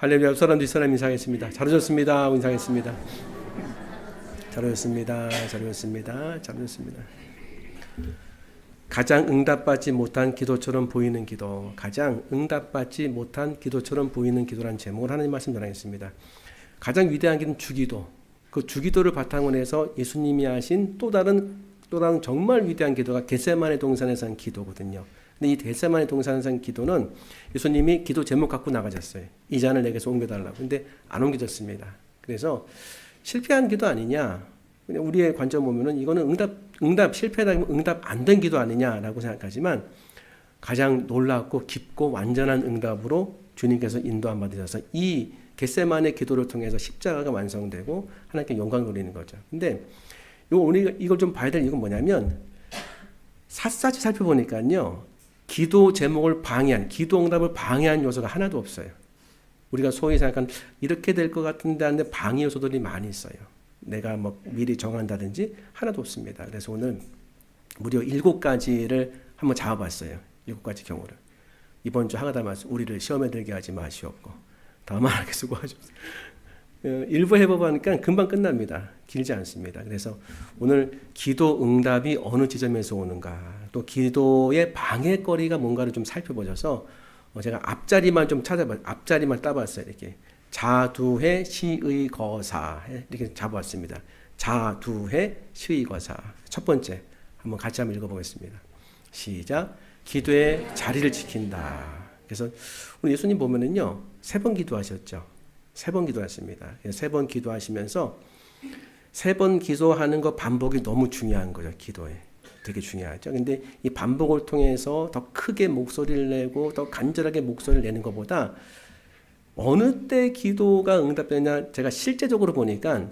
할렐루야. 사람 뒷사람 인사하겠습니다. 잘 오셨습니다. 인사하겠습니다. 잘 오셨습니다. 잘 오셨습니다. 잘 오셨습니다. 가장 응답받지 못한 기도처럼 보이는 기도, 가장 응답받지 못한 기도처럼 보이는 기도라는 제목을 하나님 말씀 전하겠습니다. 가장 위대한 기도는 주기도, 그 주기도를 바탕으로 해서 예수님이 하신 또 다른 정말 위대한 기도가 겟세마네 동산에서 한 기도거든요. 근데 이 겟세마네 동산에서 한 기도는 예수님이 기도 제목 갖고 나가셨어요. 이 잔을 내게서 옮겨달라고. 근데 안 옮겨졌습니다. 그래서 실패한 기도 아니냐, 그냥 우리의 관점 보면은 이거는 응답 실패다, 응답 안 된 기도 아니냐라고 생각하지만 가장 놀랍고 깊고 완전한 응답으로 주님께서 인도함 받으셔서 이 겟세마네 기도를 통해서 십자가가 완성되고 하나님께 영광을 돌리는 거죠. 근데 우리가 이걸 좀 봐야 될 이유는 뭐냐면 샅샅이 살펴보니까요, 기도 제목을 방해한, 기도 응답을 방해한 요소가 하나도 없어요. 우리가 소위 생각한 이렇게 될 것 같은데 하는데 방해 요소들이 많이 있어요. 내가 뭐 미리 정한다든지 하나도 없습니다. 그래서 오늘 무려 7가지를 한번 잡아봤어요. 7가지 경우를. 이번 주 하가다 말씀, 우리를 시험에 들게 하지 마시옵고. 다음 하나님께 수고하셨어요. 일부 해보니까 금방 끝납니다. 길지 않습니다. 그래서 오늘 기도 응답이 어느 지점에서 오는가, 또 기도의 방해거리가 뭔가를 좀 살펴보셔서 제가 앞자리만 좀 앞자리만 따봤어요. 이렇게 자두해 시의 거사 이렇게 잡아왔습니다. 자두해 시의 거사. 첫 번째 한번 같이 한번 읽어보겠습니다. 시작. 기도의 자리를 지킨다. 그래서 우리 예수님 보면은요, 3번 기도하셨죠. 3번 기도하십니다. 3번 기도하시면서 3번 기도하는 거 반복이 너무 중요한 거죠. 기도에 되게 중요하죠. 근데 이 반복을 통해서 더 크게 목소리를 내고 더 간절하게 목소리를 내는 것보다 어느 때 기도가 응답되냐, 제가 실제적으로 보니까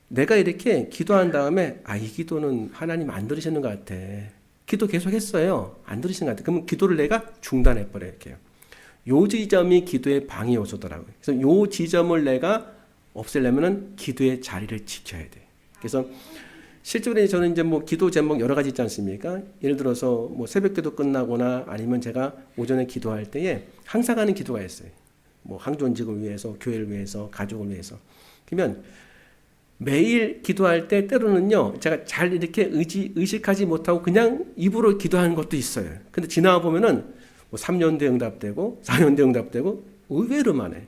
내가 이렇게 기도한 다음에 이 기도는 하나님 안 들으시는 것 같아. 기도 계속 했어요. 안 들으시는 것 같아. 그러면 기도를 내가 중단해 버릴게요. 요 지점이 기도의 방해 요소더라고요. 그래서 요 지점을 내가 없애려면은 기도의 자리를 지켜야 돼. 그래서 실제로 저는 이제 뭐 기도 제목 여러 가지 있지 않습니까? 예를 들어서 뭐 새벽기도 끝나거나 아니면 제가 오전에 기도할 때에 항상 하는 기도가 있어요. 뭐 항존직을 위해서, 교회를 위해서, 가족을 위해서. 그러면 매일 기도할 때 때로는요, 제가 잘 이렇게 의식하지 못하고 그냥 입으로 기도하는 것도 있어요. 근데 지나가 보면은 뭐 3년 뒤에 응답되고 4년 뒤에 응답되고 의외로 많아요.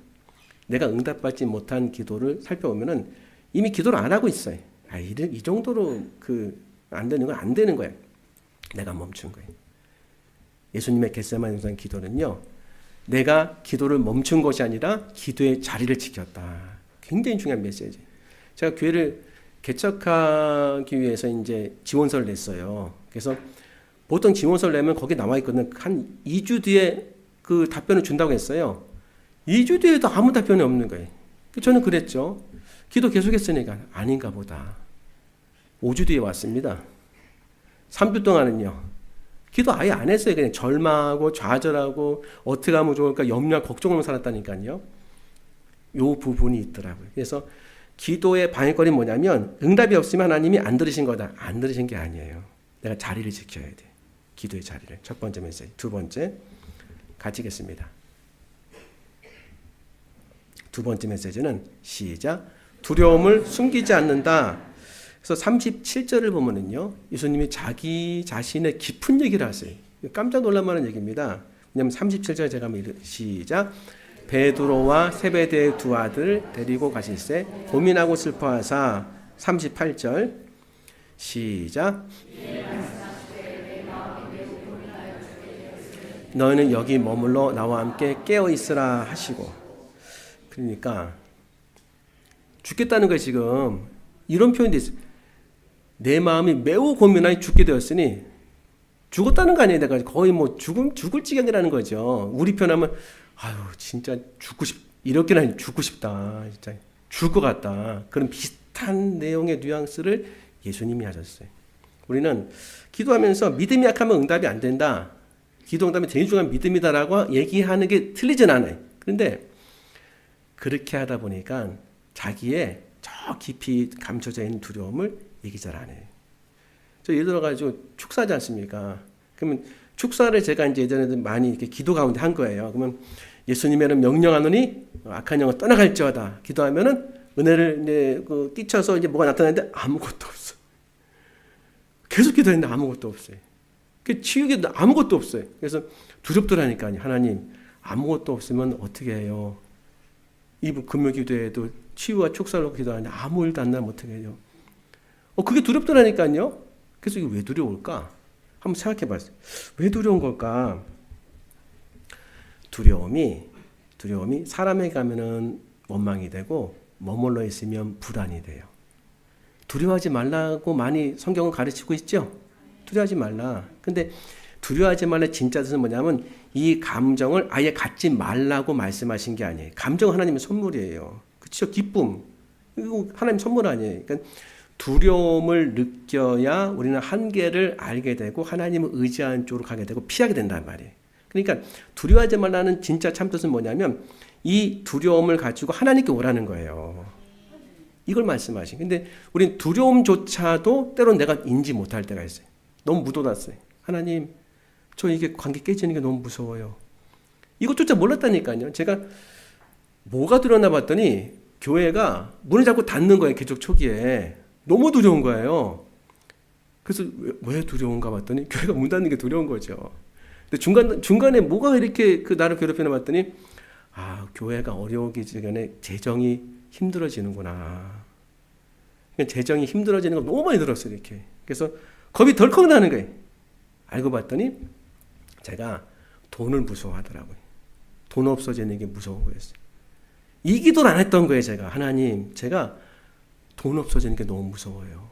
내가 응답받지 못한 기도를 살펴보면은 이미 기도를 안 하고 있어요. 이 정도로 안 되는 건 안 되는 거예요. 내가 멈춘 거예요. 예수님의 겟세마네 동산 기도는요, 내가 기도를 멈춘 것이 아니라 기도의 자리를 지켰다. 굉장히 중요한 메시지. 제가 교회를 개척하기 위해서 이제 지원서를 냈어요. 그래서 보통 지원서를 내면 거기 나와 있거든요. 한 2주 뒤에 그 답변을 준다고 했어요. 2주 뒤에도 아무 답변이 없는 거예요. 저는 그랬죠. 기도 계속했으니까 아닌가 보다. 5주 뒤에 왔습니다. 3주 동안은요, 기도 아예 안 했어요. 그냥 절망하고 좌절하고 어떻게 하면 좋을까 염려 걱정으로 살았다니까요. 요 부분이 있더라고요. 그래서 기도의 방해거리는 뭐냐면 응답이 없으면 하나님이 안 들으신 거다. 안 들으신 게 아니에요. 내가 자리를 지켜야 돼. 기도의 자리를. 첫 번째 메시지. 두 번째 같이 읽겠습니다. 두 번째 메시지는 시작. 두려움을 숨기지 않는다. 그래서 37절을 보면은요, 예수님이 자기 자신의 깊은 얘기를 하세요. 깜짝 놀랄 만한 얘기입니다. 왜냐하면 37절 제가 한번 시작. 베드로와 세베대의 2 아들 데리고 가실새 고민하고 슬퍼하사. 38절 시작. 너희는 여기 머물러 나와 함께 깨어 있으라 하시고. 그러니까 죽겠다는 거예요. 지금 이런 표현도 있어요. 내 마음이 매우 고민하여 죽게 되었으니, 죽었다는 거 아니에요. 내가 거의 뭐 죽을 지경이라는 거죠. 우리 편하면 진짜 이렇게나 죽고 싶다. 진짜 죽을 것 같다. 그런 비슷한 내용의 뉘앙스를 예수님이 하셨어요. 우리는 기도하면서 믿음이 약하면 응답이 안 된다. 기도 응답이 제일 중요한 믿음이다라고 얘기하는 게 틀리진 않아요. 그런데 그렇게 하다 보니까 자기의 저 깊이 감춰져 있는 두려움을 얘기 잘 안 해요. 저 예를 들어가지고 축사하지 않습니까? 그러면 축사를 제가 이제 예전에도 많이 이렇게 기도 가운데 한 거예요. 그러면 예수님의 명령하노니 악한 영은 떠나갈지어다 기도하면은 은혜를 이제 뛰쳐서 이제 뭐가 나타나는데 아무것도 없어. 계속 기도했는데 아무것도 없어요. 그 치유기도 아무것도 없어요. 그래서 두렵더라니까요. 하나님 아무것도 없으면 어떻게 해요? 이 금요기도에도 치유와 축사로 기도하는데 아무 일도 안 나면 어떻게 해요? 그게 두렵더라니까요. 그래서 이게 왜 두려울까? 한번 생각해 봤어요. 왜 두려운 걸까? 두려움이 사람에게 가면은 원망이 되고 머물러 있으면 불안이 돼요. 두려워하지 말라고 많이 성경은 가르치고 있죠? 두려워하지 말라. 근데 두려워하지 말라 진짜 뜻은 뭐냐면 이 감정을 아예 갖지 말라고 말씀하신 게 아니에요. 감정은 하나님의 선물이에요. 그렇죠? 기쁨. 이거 하나님 선물 아니에요. 그러니까 두려움을 느껴야 우리는 한계를 알게 되고 하나님을 의지하는 쪽으로 가게 되고 피하게 된단 말이에요. 그러니까 두려워하지 말라는 진짜 참뜻은 뭐냐면 이 두려움을 가지고 하나님께 오라는 거예요. 이걸 말씀하신. 근데 우린 두려움조차도 때론 내가 인지 못할 때가 있어요. 너무 묻어놨어요. 하나님, 저 이게 관계 깨지는 게 너무 무서워요. 이것조차 몰랐다니까요. 제가 뭐가 두려웠나 봤더니 교회가 문을 자꾸 닫는 거예요. 개척 초기에. 너무 두려운 거예요. 그래서 왜 두려운가 봤더니 교회가 문 닫는 게 두려운 거죠. 근데 중간에 뭐가 이렇게 나를 괴롭히나 봤더니 교회가 어려우기 전에 재정이 힘들어지는구나. 재정이 힘들어지는 거 너무 많이 들었어요. 이렇게. 그래서 겁이 덜컥 나는 거예요. 알고 봤더니 제가 돈을 무서워하더라고요. 돈 없어지는 게 무서운 거였어요. 이 기도를 안 했던 거예요. 제가 하나님, 제가 돈 없어지는 게 너무 무서워요.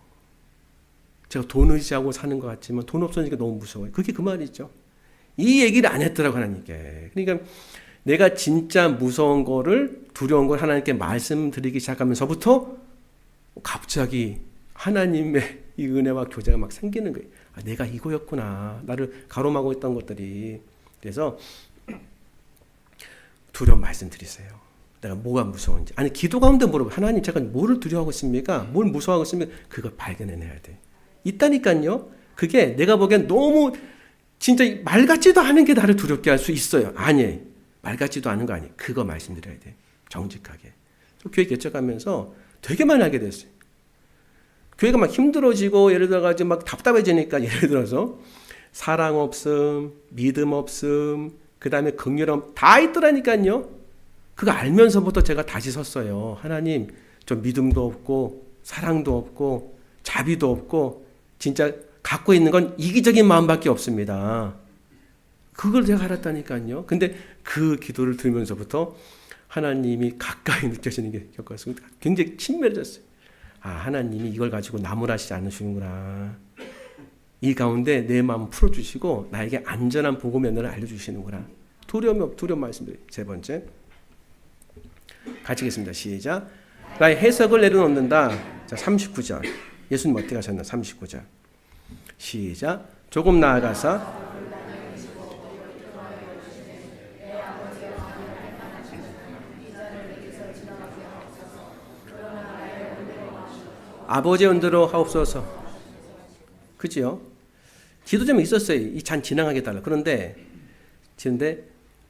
제가 돈 의지하고 사는 것 같지만 돈 없어지는 게 너무 무서워요. 그게 그 말이죠. 이 얘기를 안 했더라고 하나님께. 그러니까 내가 진짜 무서운 거를 두려운 걸 하나님께 말씀드리기 시작하면서부터 갑자기 하나님의 이 은혜와 교제가 막 생기는 거예요. 내가 이거였구나. 나를 가로막고 있던 것들이. 그래서 두려움 말씀드리세요. 내가 뭐가 무서운지. 아니 기도 가운데 물어봐. 하나님 제가 뭐를 두려워하고 있습니까? 뭘 무서워하고 있습니까? 그걸 발견해내야 돼. 있다니까요. 그게 내가 보기엔 너무 진짜 말 같지도 않은 게 나를 두렵게 할 수 있어요. 아니에요. 말 같지도 않은 거 아니에요. 그거 말씀드려야 돼. 정직하게. 교회 개척하면서 되게 많이 하게 됐어요. 교회가 막 힘들어지고 예를 들어가지고 막 답답해지니까 예를 들어서 사랑 없음, 믿음 없음, 그 다음에 긍휼함 다 있더라니까요. 그거 알면서부터 제가 다시 섰어요. 하나님, 저 믿음도 없고 사랑도 없고 자비도 없고 진짜 갖고 있는 건 이기적인 마음밖에 없습니다. 그걸 제가 알았다니까요. 근데 그 기도를 들으면서부터 하나님이 가까이 느껴지는 게 겪어서 굉장히 친밀해졌어요. 하나님이 이걸 가지고 나무라시지 않으시는구나. 이 가운데 내 마음 풀어주시고 나에게 안전한 복음의 은혜를 알려주시는구나. 두려움 말씀드려요. 세 번째. 같이 읽겠습니다. 시작. 나의 해석을 내려놓는다. 자, 39절. 예수님 어떻게 하셨나? 39절. 시작. 조금 나아가서 아버지의 은혜로 하옵소서. 그지요? 기도 좀 있었어요. 이 잔 지나가게 해달라. 그런데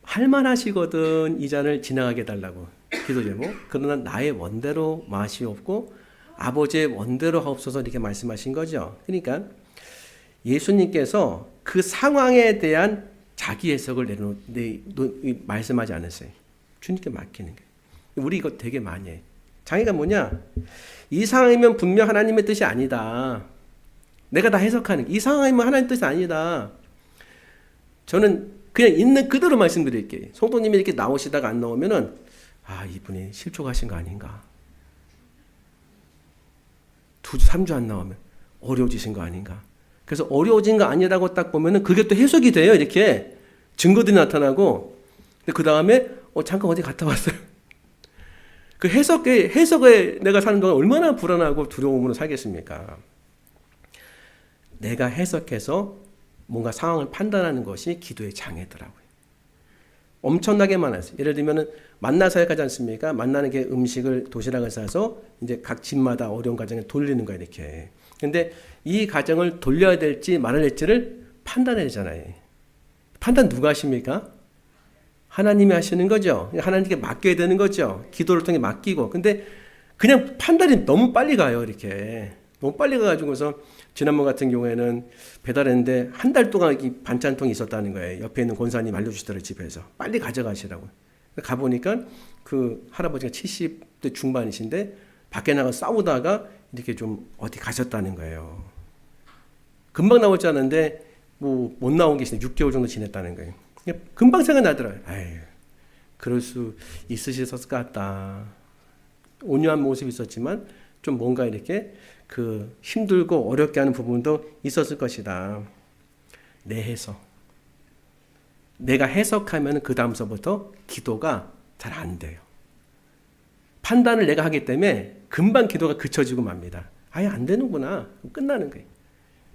할만하시거든 이 잔을 지나가게 해달라고. 기도 제목. 그러나 나의 원대로 마시옵고 아버지의 원대로 하옵소서 이렇게 말씀하신 거죠. 그러니까 예수님께서 그 상황에 대한 자기 해석을 말씀하지 않았어요. 주님께 맡기는 거예요. 우리 이거 되게 많이 해요. 장애가 뭐냐? 이 상황이면 분명 하나님의 뜻이 아니다. 내가 다 해석하는 이 상황이면 하나님의 뜻이 아니다. 저는 그냥 있는 그대로 말씀드릴게요. 성도님이 이렇게 나오시다가 안 나오면은 이분이 실족하신 거 아닌가. 2주, 3주 안 나오면 어려워지신 거 아닌가. 그래서 어려워진 거 아니라고 딱 보면은 그게 또 해석이 돼요. 이렇게 증거들이 나타나고. 근데 그 다음에 잠깐 어디 갔다 왔어요. 그 해석에 내가 사는 동안 얼마나 불안하고 두려움으로 살겠습니까? 내가 해석해서 뭔가 상황을 판단하는 것이 기도의 장애더라고요. 엄청나게 많았어요. 예를 들면 만나 사역하지 않습니까? 만나는 게 음식을 도시락을 싸서 이제 각 집마다 어려운 가정에 돌리는 거예요. 이렇게. 근데 이 가정을 돌려야 될지 말아야 될지를 판단해야 되잖아요. 판단 누가 하십니까? 하나님이 하시는 거죠. 하나님께 맡겨야 되는 거죠. 기도를 통해 맡기고. 근데 그냥 판단이 너무 빨리 가요. 이렇게 너무 빨리 가가지고서 지난번 같은 경우에는 배달했는데 한 달 동안 이 반찬통이 있었다는 거예요. 옆에 있는 권사님 알려주시더라고요. 집에서 빨리 가져가시라고. 가보니까 그 할아버지가 70대 중반이신데 밖에 나가 싸우다가 이렇게 좀 어디 가셨다는 거예요. 금방 나올 줄 알았는데 뭐 못 나온 게 있어요. 6개월 정도 지냈다는 거예요. 금방 생각나더라고요. 아유, 그럴 수 있으셨을 것 같다. 온유한 모습이 있었지만 좀 뭔가 이렇게 그 힘들고 어렵게 하는 부분도 있었을 것이다. 내 해석. 내가 해석하면 그 다음서부터 기도가 잘 안 돼요. 판단을 내가 하기 때문에 금방 기도가 그쳐지고 맙니다. 아예 안 되는구나. 끝나는 거예요.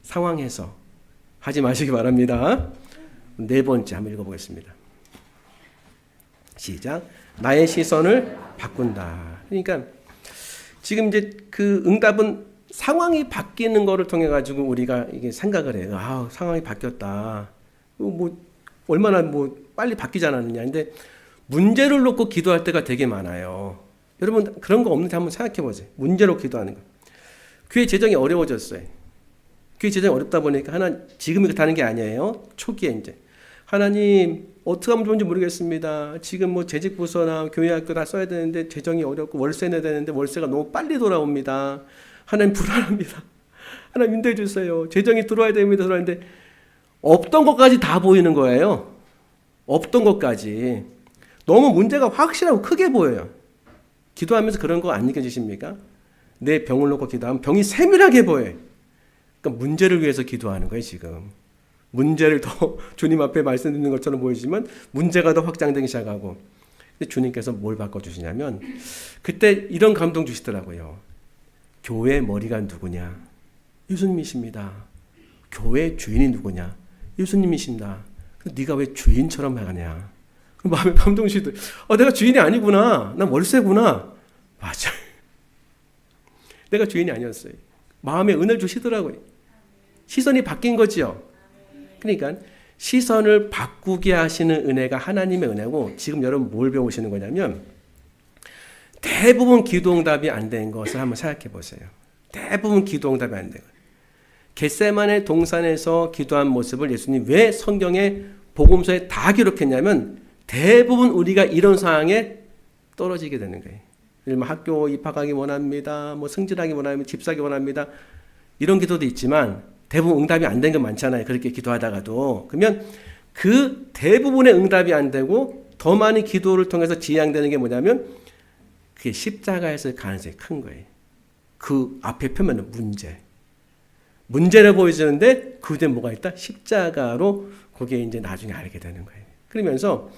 상황 해석 하지 마시기 바랍니다. 네 번째 한번 읽어보겠습니다. 시작. 나의 시선을 바꾼다. 그러니까 지금 이제 그 응답은 상황이 바뀌는 거를 통해 가지고 우리가 이게 생각을 해요. 아, 상황이 바뀌었다. 뭐 얼마나 뭐 빨리 바뀌지 않았느냐. 근데 문제를 놓고 기도할 때가 되게 많아요. 여러분 그런 거 없는지 한번 생각해 보세요. 문제로 기도하는 거. 교회 재정이 어려워졌어요. 교회 재정이 어렵다 보니까 지금이 그렇다는 게 아니에요. 초기에 이제 하나님 어떻게 하면 좋은지 모르겠습니다. 지금 뭐 재직 부서나 교회 학교 다 써야 되는데 재정이 어렵고 월세 내야 되는데 월세가 너무 빨리 돌아옵니다. 하나님 불안합니다. 하나님 인도해 주세요. 재정이 들어와야 됩니다. 들어왔는데 없던 것까지 다 보이는 거예요. 없던 것까지. 너무 문제가 확실하고 크게 보여요. 기도하면서 그런 거 안 느껴지십니까? 내 병을 놓고 기도하면 병이 세밀하게 보여요. 그러니까 문제를 위해서 기도하는 거예요, 지금. 문제를 더 주님 앞에 말씀 듣는 것처럼 보이지만 문제가 더 확장되기 시작하고. 근데 주님께서 뭘 바꿔주시냐면 그때 이런 감동 주시더라고요. 교회 머리가 누구냐? 예수님이십니다. 교회 주인이 누구냐? 예수님이십니다. 네가 왜 주인처럼 하냐? 마음에 감동 주시더라고요. 내가 주인이 아니구나. 난 월세구나. 맞아요. 내가 주인이 아니었어요. 마음에 은혜를 주시더라고요. 시선이 바뀐 거지요. 그러니까 시선을 바꾸게 하시는 은혜가 하나님의 은혜고 지금 여러분 뭘 배우시는 거냐면 대부분 기도응답이 안 된 것을 한번 생각해 보세요. 대부분 기도응답이 안 된 것. 겟세마네 동산에서 기도한 모습을 예수님 왜 성경에 복음서에 다 기록했냐면 대부분 우리가 이런 상황에 떨어지게 되는 거예요. 예를 학교 입학하기 원합니다. 뭐 승진하기 원합니다. 집 사기 원합니다. 이런 기도도 있지만 대부분 응답이 안 된 거 많잖아요. 그렇게 기도하다가도. 그러면 그 대부분의 응답이 안 되고 더 많은 기도를 통해서 지향되는 게 뭐냐면 그게 십자가에서의 가능성이 큰 거예요. 그 앞에 펴면은 문제를 보여주는데 그 뒤에 뭐가 있다? 십자가로 그게 이제 나중에 알게 되는 거예요. 그러면서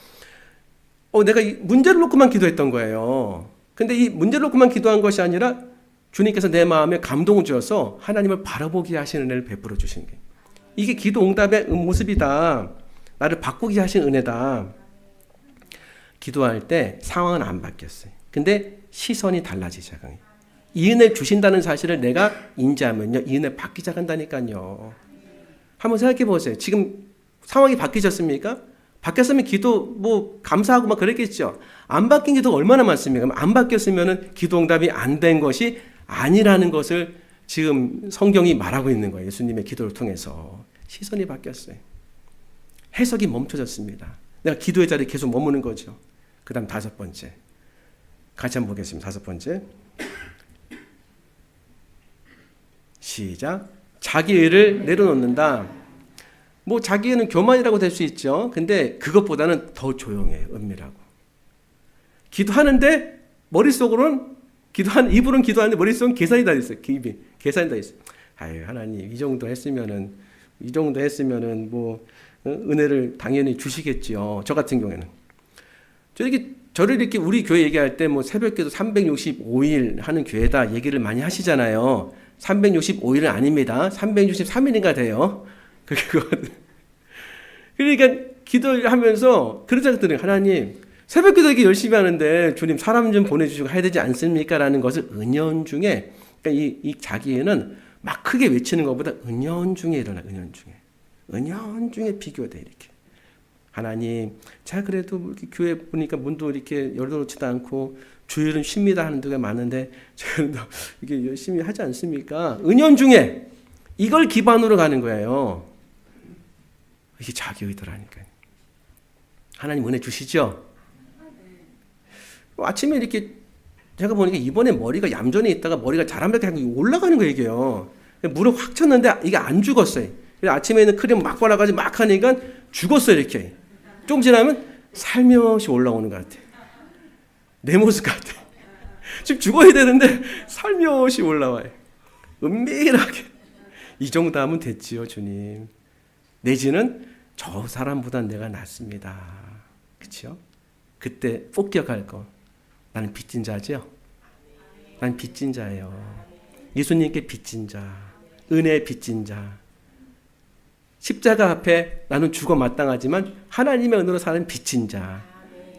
내가 이 문제를 놓고만 기도했던 거예요. 근데 이 문제를 놓고만 기도한 것이 아니라 주님께서 내 마음에 감동을 주어서 하나님을 바라보게 하시는 은혜를 베풀어 주신 거예요. 이게 기도 응답의 모습이다. 나를 바꾸게 하신 은혜다. 기도할 때 상황은 안 바뀌었어요. 근데 시선이 달라지기 시작해요. 이 은혜 주신다는 사실을 내가 인지하면요. 이 은혜 받기 시작한다니까요. 한번 생각해 보세요. 지금 상황이 바뀌셨습니까? 바뀌었으면 기도 뭐 감사하고 막 그랬겠죠. 안 바뀐 기도가 얼마나 많습니까? 안 바뀌었으면 기도 응답이 안 된 것이 아니라는 것을 지금 성경이 말하고 있는 거예요. 예수님의 기도를 통해서. 시선이 바뀌었어요. 해석이 멈춰졌습니다. 내가 기도의 자리에 계속 머무는 거죠. 그 다음 다섯 번째. 같이 한번 보겠습니다. 다섯 번째. 시작. 자기 의를 내려놓는다. 뭐 자기는 교만이라고 될 수 있죠. 근데 그것보다는 더 조용해요. 은밀하고. 기도하는데 머릿속으로는 입으로는 기도하는데 머릿속은 계산이 다 있어요. 입이 계산이 다 있어요. 아유 하나님 이 정도 했으면은 뭐 은혜를 당연히 주시겠지요. 저 같은 경우에는 저를 이렇게 우리 교회 얘기할 때 뭐 새벽기도 365일 하는 교회다 얘기를 많이 하시잖아요. 365일은 아닙니다. 363일인가 돼요. 그러니까 기도를 하면서 그런 생각이 들어요. 하나님 새벽기도 이렇게 열심히 하는데 주님 사람 좀 보내주시고 해야 되지 않습니까? 라는 것을 은연중에 그러니까 이 자기는 막 크게 외치는 것보다 은연중에 일어나. 은연중에 비교돼 이렇게. 하나님, 제가 그래도 이렇게 교회 보니까 문도 이렇게 열어놓지도 않고 주일은 쉽니다 하는 데가 많은데 저는 이게 열심히 하지 않습니까? 은연중에 이걸 기반으로 가는 거예요. 이게 자기 의도라니까요. 하나님 은혜 주시죠? 아침에 이렇게 제가 보니까 이번에 머리가 얌전히 있다가 머리가 자람잡게 올라가는 거예요, 이게요. 물을 확 쳤는데 이게 안 죽었어요. 아침에는 크림 막 발라가지고 막 하니까 죽었어요, 이렇게. 좀 지나면 살며시 올라오는 것 같아. 내 모습 같아. 지금 죽어야 되는데 살며시 올라와요. 은밀하게. 이 정도 하면 됐지요, 주님. 내지는 저 사람보다 내가 낫습니다. 그렇죠? 그때 꼭 기억할 거. 나는 빚진 자죠. 난 빚진 자예요. 예수님께 빚진 자, 은혜의 빚진 자. 십자가 앞에 나는 죽어 마땅하지만 하나님의 은혜로 사는 빚진 자.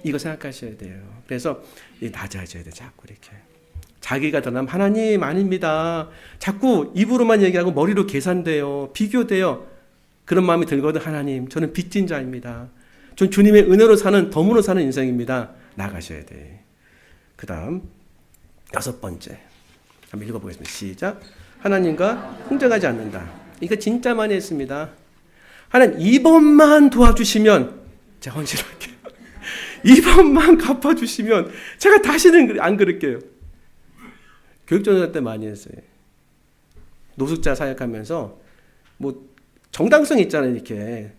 이거 생각하셔야 돼요. 그래서 낮아져야 돼, 자꾸 이렇게. 자기가 드러나면 하나님 아닙니다. 자꾸 입으로만 얘기하고 머리로 계산돼요. 비교돼요. 그런 마음이 들거든. 하나님, 저는 빚진 자입니다. 전 주님의 은혜로 사는, 덤으로 사는 인생입니다. 나가셔야 돼. 그 다음 6번째. 한번 읽어보겠습니다. 시작. 하나님과 흥정하지 않는다. 이거 진짜 많이 했습니다. 하나님, 이번만 도와주시면 제가 헌신할게요. 이번만 갚아주시면 제가 다시는 안 그럴게요. 교육전도사 때 많이 했어요. 노숙자 사역하면서 뭐 정당성이 있잖아요. 이렇게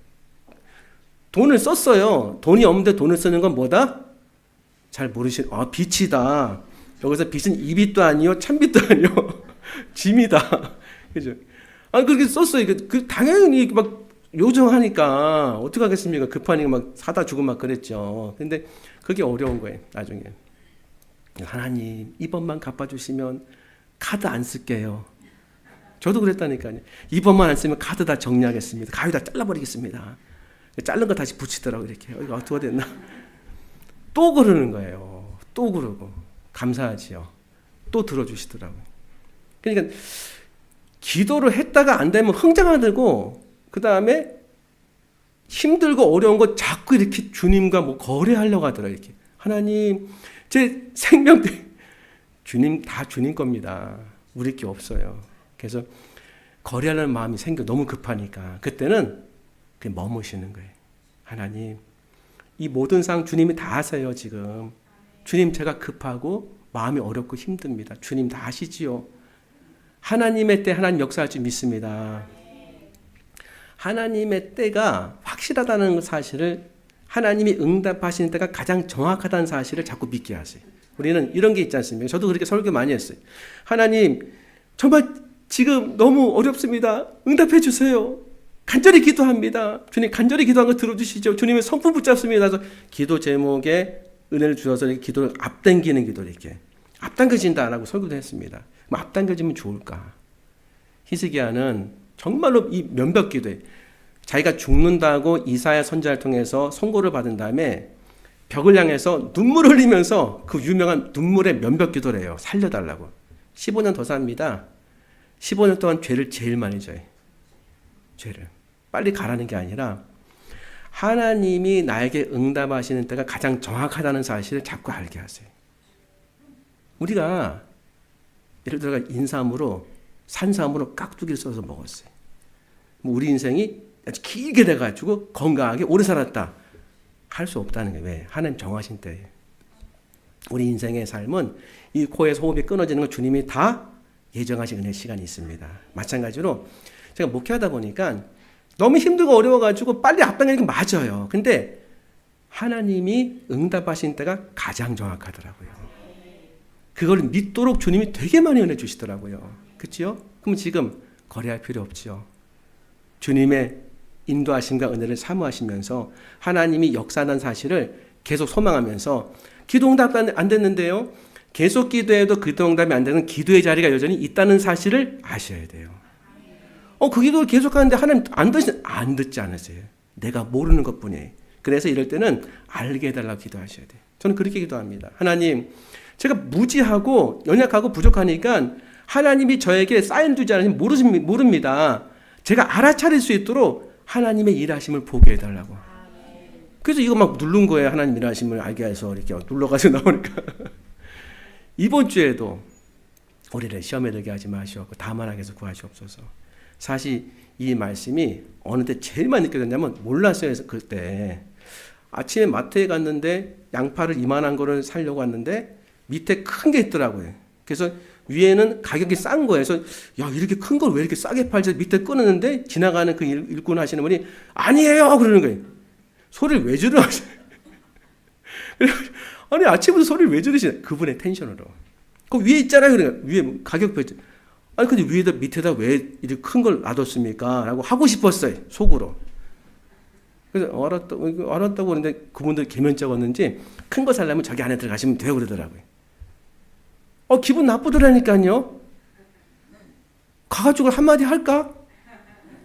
돈을 썼어요. 돈이 없는데 돈을 쓰는 건 뭐다? 잘 빚이다. 여기서 빚은 이빚도 아니요, 참빚도 아니요, 짐이다. 그죠? 그렇게 썼어요. 당연히 막 요정하니까 어떡하겠습니까? 급하니까 막 사다 주고 막 그랬죠. 근데 그게 어려운 거예요, 나중에. 하나님, 이번만 갚아주시면 카드 안 쓸게요. 저도 그랬다니까요. 이번만 안 쓰면 카드 다 정리하겠습니다. 가위 다 잘라버리겠습니다. 자른 거 다시 붙이더라고요. 이렇게. 이거 어떻게 됐나? 또 그러는 거예요. 또 그러고. 감사하지요. 또 들어주시더라고요. 그러니까 기도를 했다가 안 되면 흥정하고 그 다음에 힘들고 어려운 거 자꾸 이렇게 주님과 뭐 거래하려고 하더라고요. 이렇게. 하나님, 제 생명, 주님, 다 주님 겁니다. 우리 게 없어요. 그래서 거래하려는 마음이 생겨. 너무 급하니까. 그때는 그냥 머무시는 거예요. 하나님, 이 모든 상황 주님이 다 아세요, 지금. 주님, 제가 급하고 마음이 어렵고 힘듭니다. 주님 다 아시지요. 하나님의 때 하나님 역사할 줄 믿습니다. 하나님의 때가 확실하다는 사실을, 하나님이 응답하시는 때가 가장 정확하다는 사실을 자꾸 믿게 하세요. 우리는 이런 게 있지 않습니까? 저도 그렇게 설교 많이 했어요. 하나님, 정말 지금 너무 어렵습니다. 응답해 주세요. 간절히 기도합니다. 주님, 간절히 기도한 거 들어주시죠. 주님의 성품 붙잡습니다. 그래서 기도 제목에 은혜를 주셔서 이렇게 기도를 앞당기는 기도를 이렇게 앞당겨진다라고 설교도 했습니다. 뭐 앞당겨지면 좋을까? 히스기야는 정말로 이 면벽 기도에 자기가 죽는다고 이사야 선지자를 통해서 선고를 받은 다음에 벽을 향해서 눈물을 흘리면서 그 유명한 눈물의 면벽 기도를 해요. 살려달라고. 15년 더 삽니다. 15년 동안 죄를 제일 많이 져요. 죄를. 빨리 가라는 게 아니라 하나님이 나에게 응답하시는 때가 가장 정확하다는 사실을 자꾸 알게 하세요. 우리가 예를 들어 인삼으로 산삼으로 깍두기를 써서 먹었어요. 우리 인생이 아주 길게 돼가지고 건강하게 오래 살았다. 할 수 없다는 거예요. 왜? 하나님 정하신 때예요. 우리 인생의 삶은 이 코에서 호흡이 끊어지는 걸 주님이 다 예정하신 은혜 시간이 있습니다. 마찬가지로 제가 목회하다 보니까 너무 힘들고 어려워가지고 빨리 앞당기는 게 맞아요. 근데 하나님이 응답하신 때가 가장 정확하더라고요. 그걸 믿도록 주님이 되게 많이 은혜 주시더라고요. 그렇죠? 그럼 지금 거래할 필요 없죠. 주님의 인도하심과 은혜를 사모하시면서 하나님이 역사하는 사실을 계속 소망하면서 기도 응답 안 됐는데요. 계속 기도해도 기도 응답이 안 되는 기도의 자리가 여전히 있다는 사실을 아셔야 돼요. 그 기도를 계속하는데 하나님 안 듣지 않으세요. 내가 모르는 것뿐이에요. 그래서 이럴 때는 알게 해달라고 기도하셔야 돼요. 저는 그렇게 기도합니다. 하나님, 제가 무지하고 연약하고 부족하니까 하나님이 저에게 사인 두지 않으시면 모릅니다. 제가 알아차릴 수 있도록 하나님의 일하심을 보게 해달라고. 그래서 이거 막 누른 거예요. 하나님 일하심을 알게 해서 이렇게 눌러가지고 나오니까. 이번 주에도 우리를 시험에 들게 하지 마시옵고 다만 하게서 구하시옵소서. 사실 이 말씀이 어느 때 제일 많이 느껴졌냐면 몰랐어요. 그때 아침에 마트에 갔는데 양파를 이만한 거를 사려고 왔는데 밑에 큰 게 있더라고요. 그래서 위에는 가격이 싼 거예요. 그래서 야, 이렇게 큰 걸 왜 이렇게 싸게 팔지? 밑에 끊었는데 지나가는 그 일꾼 하시는 분이 아니에요 그러는 거예요. 소리를 왜 지르시냐? 아니 아침부터 소리를 왜 지르시냐? 그분의 텐션으로. 그 위에 있잖아요. 그러니까 위에 가격표 있죠. 아니 근데 위에다 밑에다 왜 이렇게 큰 걸 놔뒀습니까? 라고 하고 싶었어요. 속으로. 그래서 알았다고 그러는데 그분들 개면 적었는지 큰 거 살려면 저기 안에 들어가시면 돼요 그러더라고요. 기분 나쁘더라니까요. 가가지고 한마디 할까?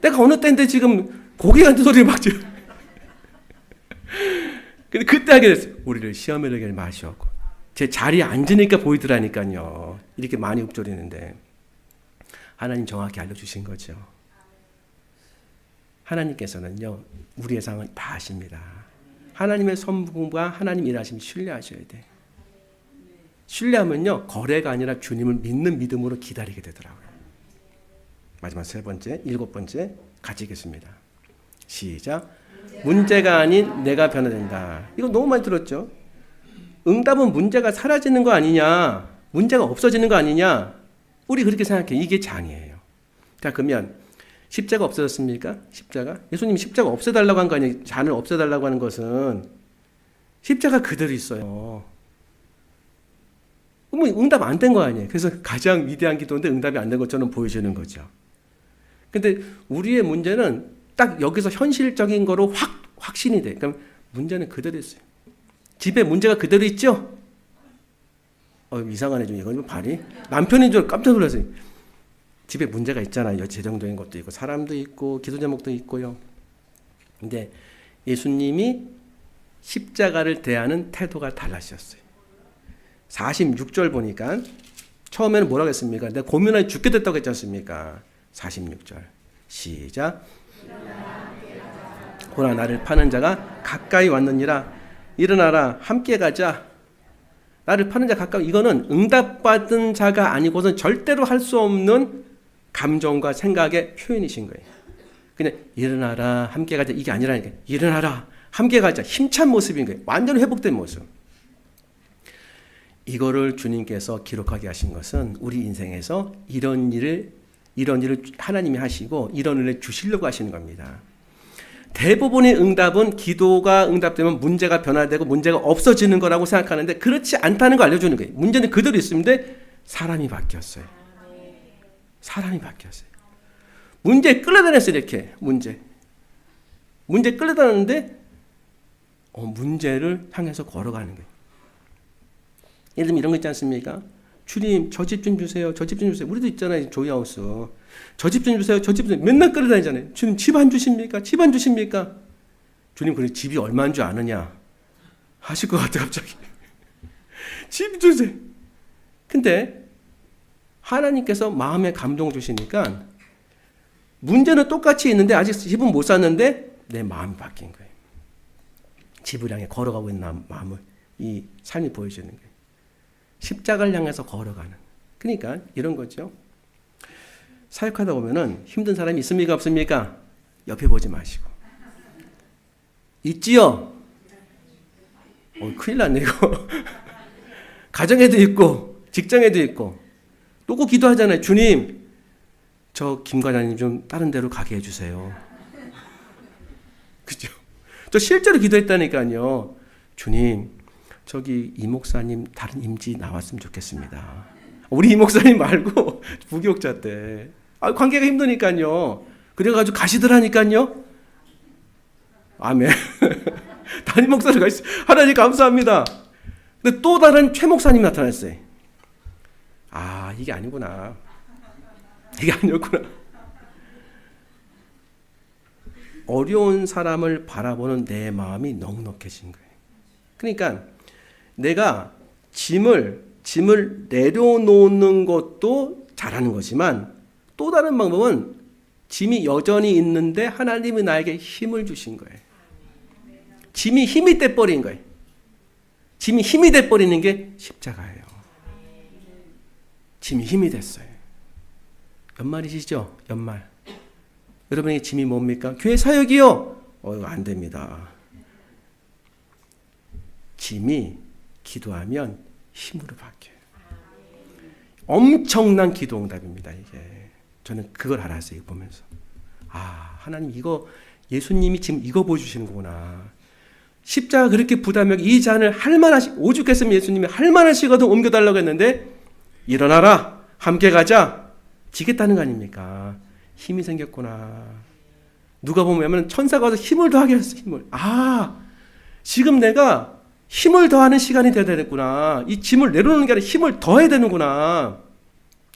내가 어느 때인데 지금 고기 같은 소리를 막 지르. 근데 그때 하게 됐어요. 우리를 시험에 들게 마시옵고. 제 자리에 앉으니까 보이더라니까요. 이렇게 많이 읊조리는데 하나님 정확히 알려주신 거죠. 하나님께서는요 우리의 상황을 다 아십니다. 하나님의 선부과 하나님 일하심을 신뢰하셔야 돼. 신뢰하면요 거래가 아니라 주님을 믿는 믿음으로 기다리게 되더라고요. 마지막 세 번째, 일곱 번째 같이 읽겠습니다. 시작. 문제가 아닌 내가 변화된다. 이거 너무 많이 들었죠. 응답은 문제가 사라지는 거 아니냐, 문제가 없어지는 거 아니냐, 우리 그렇게 생각해. 이게 장이에요. 자, 그러면 십자가 없어졌습니까? 십자가? 예수님이 십자가 없애달라고 한 거 아니에요. 잔을 없애달라고 하는 것은 십자가 그대로 있어요. 그러면 응답 안 된 거 아니에요. 그래서 가장 위대한 기도인데 응답이 안 된 것처럼 보여지는 거죠. 근데 우리의 문제는 딱 여기서 현실적인 거로 확신이 돼. 그럼 문제는 그대로 있어요. 집에 문제가 그대로 있죠? 이상하네 좀 이건 발이. 남편인 줄 깜짝 놀랐어요. 집에 문제가 있잖아요. 재정적인 것도 있고 사람도 있고 기도 제목도 있고요. 근데 예수님이 십자가를 대하는 태도가 달라지셨어요. 46절 보니까 처음에는 뭐라고 했습니까? 내가 고민하여 죽게 됐다고 했지 않습니까? 46절 시작. 보라 나를 파는 자가 가까이 왔느니라. 일어나라 함께 가자. 나를 파는 자 가까이. 이거는 응답받은 자가 아니고선 절대로 할 수 없는 감정과 생각의 표현이신 거예요. 그냥 일어나라 함께 가자 이게 아니라니까. 일어나라 함께 가자 힘찬 모습인 거예요. 완전히 회복된 모습. 이거를 주님께서 기록하게 하신 것은 우리 인생에서 이런 일을 하나님이 하시고 이런 은혜를 주시려고 하시는 겁니다. 대부분의 응답은 기도가 응답되면 문제가 변화되고 문제가 없어지는 거라고 생각하는데 그렇지 않다는 걸 알려주는 거예요. 문제는 그대로 있는데 사람이 바뀌었어요. 사람이 바뀌었어요. 문제에 끌려다녔어요. 이렇게 문제 끌려다녔는데 문제를 향해서 걸어가는 거예요. 예를 들면 이런 거 있지 않습니까? 주님 저 집 좀 주세요. 저 집 좀 주세요. 우리도 있잖아요. 조이하우스. 저 집 좀 주세요. 저 집 좀 맨날 끌어다니잖아요. 주님 집 안 주십니까? 집 안 주십니까? 주님 그래 집이 얼마인 줄 아느냐? 하실 것 같아 갑자기. 집 주세요. 근데 하나님께서 마음에 감동 주시니까 문제는 똑같이 있는데 아직 집은 못 샀는데 내 마음이 바뀐 거예요. 집을 향해 걸어가고 있는 마음을 이 삶이 보여주는 거예요. 십자가를 향해서 걸어가는. 그러니까 이런 거죠. 사역하다 보면은 힘든 사람이 있습니까 없습니까? 옆에 보지 마시고. 있지요? 큰일 났네 이거. 가정에도 있고 직장에도 있고 또 꼭 기도하잖아요. 주님 저 김 과장님 좀 다른 데로 가게 해주세요. 그죠? 저 실제로 기도했다니까요. 주님 저기 이 목사님 다른 임지 나왔으면 좋겠습니다. 우리 이 목사님 말고 부교육자 때 관계가 힘드니까요. 그래가지고 가시더라니까요. 아멘. 담임 목사를 가시. 하나님 감사합니다. 근데 또 다른 최 목사님 나타났어요. 이게 아니구나. 이게 아니었구나. 어려운 사람을 바라보는 내 마음이 넉넉해진 거예요. 그러니까 내가 짐을 내려놓는 것도 잘하는 거지만 또 다른 방법은 짐이 여전히 있는데 하나님이 나에게 힘을 주신 거예요. 짐이 힘이 돼버린 거예요. 짐이 힘이 돼버리는 게 십자가예요. 짐이 힘이 됐어요. 연말이시죠? 연말. 여러분에게 짐이 뭡니까? 교회 사역이요? 안 됩니다. 짐이 기도하면 힘으로 바뀌어요. 엄청난 기도 응답입니다. 이게 저는 그걸 알았어요. 보면서 하나님 이거 예수님이 지금 이거 보여주시는 거구나. 십자가 그렇게 부담하고 이 잔을 오죽했으면 예수님이 할만하시거든 옮겨달라고 했는데 일어나라 함께 가자 지겠다는 거 아닙니까? 힘이 생겼구나. 누가 보면 천사가 와서 힘을 더하게 했어. 힘을. 지금 내가 힘을 더하는 시간이 돼야 되겠구나. 이 짐을 내려놓는 게 아니라 힘을 더해야 되는구나.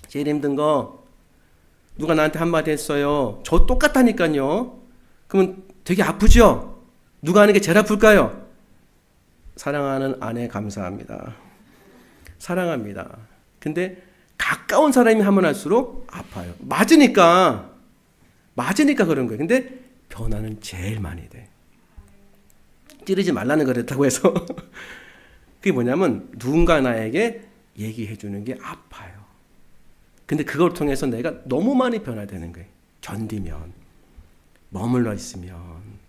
제일 힘든 거 누가 나한테 한마디 했어요. 저 똑같다니까요. 그러면 되게 아프죠? 누가 하는 게 제일 아플까요? 사랑하는 아내 감사합니다. 사랑합니다. 근데 가까운 사람이 하면 할수록 아파요. 맞으니까 그런 거예요. 근데 변화는 제일 많이 돼. 찌르지 말라는 거랬다고 해서 그게 뭐냐면 누군가 나에게 얘기해 주는 게 아파요. 근데 그걸 통해서 내가 너무 많이 변화되는 거예요. 견디면, 머물러 있으면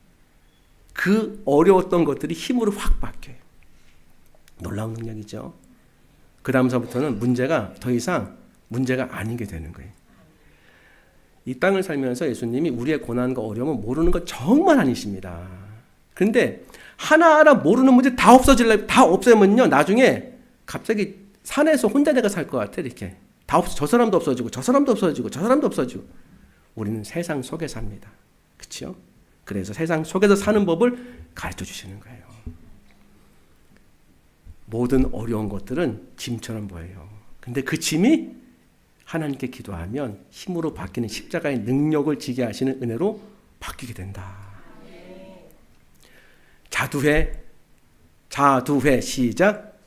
그 어려웠던 것들이 힘으로 확 바뀌어요. 놀라운 능력이죠. 그 다음서부터는 문제가 더 이상 문제가 아닌 게 되는 거예요. 이 땅을 살면서 예수님이 우리의 고난과 어려움을 모르는 거 정말 아니십니다. 그런데 하나하나 모르는 문제 다 없애면요, 나중에 갑자기 산에서 혼자 내가 살 것 같아. 이렇게 다 저 사람도 없어지고 저 사람도 없어지고 저 사람도 없어지고. 우리는 세상 속에 삽니다. 그렇죠? 그래서 세상 속에서 사는 법을 가르쳐 주시는 거예요. 모든 어려운 것들은 짐처럼 보여요. 근데 그 짐이 하나님께 기도하면 힘으로 바뀌는 십자가의 능력을 지게 하시는 은혜로 바뀌게 된다. 자두회 시작.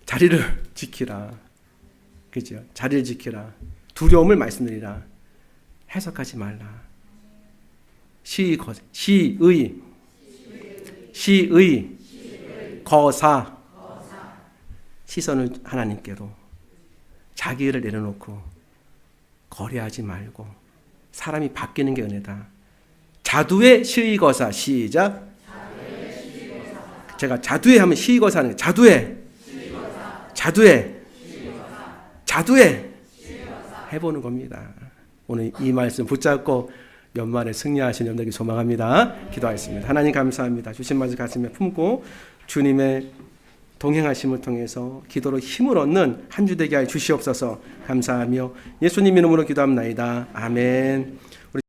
자리를 지키라. 그죠? 자리를 지키라. 두려움을 말씀드리라. 해석하지 말라. 시의 거사. 시선을 하나님께로. 자기를 내려놓고 거래하지 말고 사람이 바뀌는 게 은혜다. 자두의 시의거사 시작. 제가 자두에 하면 시의거사는 자두에 해보는 겁니다. 오늘 이 말씀 붙잡고 연말에 승리하시는 여러분에게 소망합니다. 기도하겠습니다. 하나님 감사합니다. 주신 말씀 가슴에 품고 주님의 동행하심을 통해서 기도로 힘을 얻는 한 주 되게 하여 주시옵소서. 감사하며 예수님 이름으로 기도합나이다. 아멘.